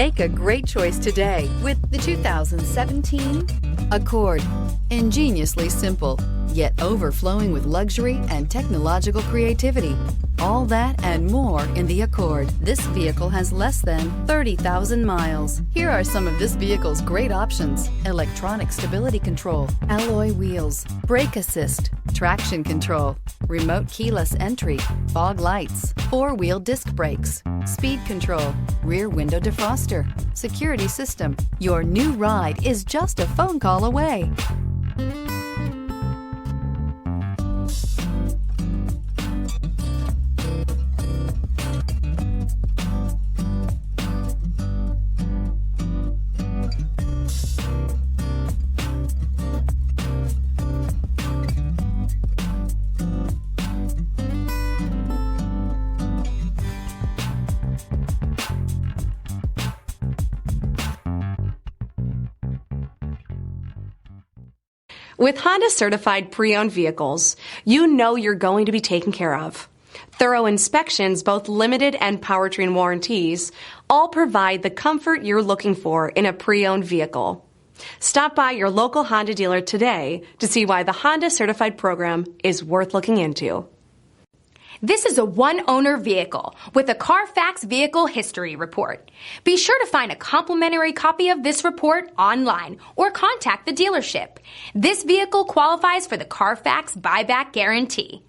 Make a great choice today with the 2017 Accord. Ingeniously simple, yet overflowing with luxury and technological creativity. All that and more in the Accord. This vehicle has less than 30,000 miles. Here are some of this vehicle's great options: electronic stability control, alloy wheels, brake assist, traction control, remote keyless entry, fog lights, four-wheel disc brakes, speed control, rear window defroster, security system. Your new ride is just a phone call away. With Honda certified pre-owned vehicles, you know you're going to be taken care of. Thorough inspections, both limited and powertrain warranties, all provide the comfort you're looking for in a pre-owned vehicle. Stop by your local Honda dealer today to see why the Honda certified program is worth looking into. This is a one-owner vehicle with a Carfax Vehicle History Report. Be sure to find a complimentary copy of this report online or contact the dealership. This vehicle qualifies for the Carfax Buyback Guarantee.